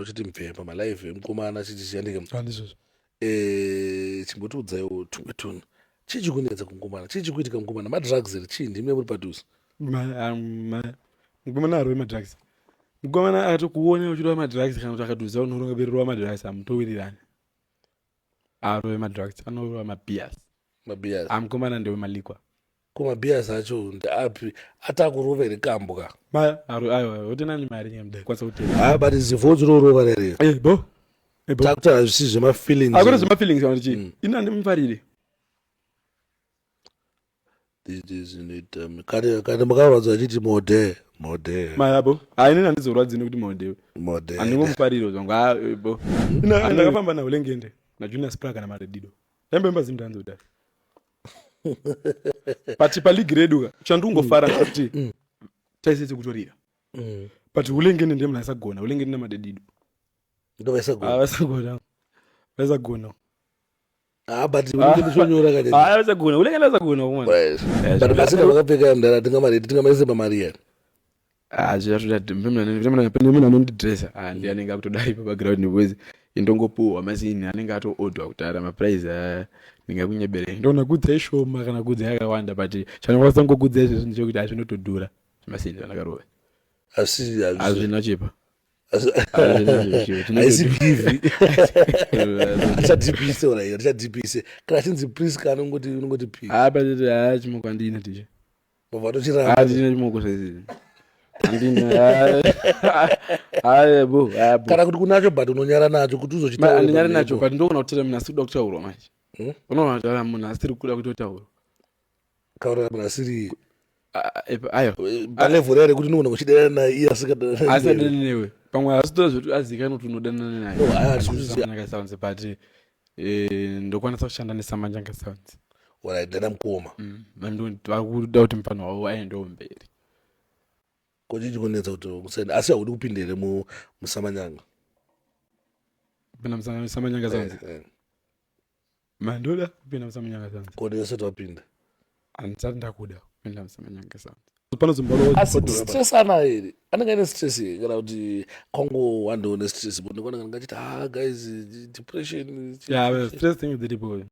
Uchiti mvemba malive mukomana chiti chiyandike handizvozvo chimbotiudzaiwo tumwe tunhu chii chikunetsa kumukomana chii chikuitika mukomana madrugs ere chii ndimi muri padhuze mukomana arove madrugs mukomana atokuona uchirova madrugs kana kuti akadhuza unoronga bererova madrugs amutowirirani arove madrugs anorova mabias amukomana ndewe malikwa kumabhias acho ndeapi atakurova ere kambo ka otenani mari nyamdakwanisa kutena but zivho dzinourova rere bo takutaura zvisi zvemafeelings akuna zvemafeelings kana chii ini handimufarire kana makavanzwa achiti mode mayabo inini handizorwadzini kuti mode handingomufariro zvangu bo ndakafamba naulengende najunior spra kana maredido ndaimbemba zinhu ndanzodai but paligi redu chandungofara kuti taisese kutorira but ulengende ndiye munhu aisagona ulengende namadedido ndovasagona but vasagona ulengende vasagona but masika vakapfeka mdara tingamaise pamari munhu anondidresa ndi anenge akutodai pabackground because indongopuhwa masini anenge atoodwa kutara maprize ndingakunyeberei ndona kudzai shoma kana kudzai yakawanda but chanokwanisa ngokudzai izvezvo ndechekuti hazvinotodhura zvemasini zvanakarova hazvina chipa achadipise kana chinzi pris kana unongoti pi chimoko handina tiche vatochiraatina chimoko zvezii kana kuti kunacho but unonyara nacho kuti uzochitaandonyara nacho but ndokona kutera munhu asiri kuda kutaurwa manje unoona kuti munhu asiri kuda kutotaurwa kaura munhu asiri ayo palevhori yare kuti unogona kuchidana naye iye asikadani newe pamwe asitora zvekuti azikanwa kuti unodanana naye sounds but ndokwanisa kushanda nesamanyanga sounds dana mukoma vakuda kuti mufano wavo aendewo mberi kochichi kunetsa kuti kusenda asi haudi kupinda here musamanyanga kupinda musamanyanga sounds mandoda kupinda musamanyanga sounds kodi yosati wapinda handisati ndakuda kupinda musamanyanga sounds stress anayo here anenge ane stress kana kuti kwangu wandoone stress bo ndikona ngachiti guys depression stress thing dziripo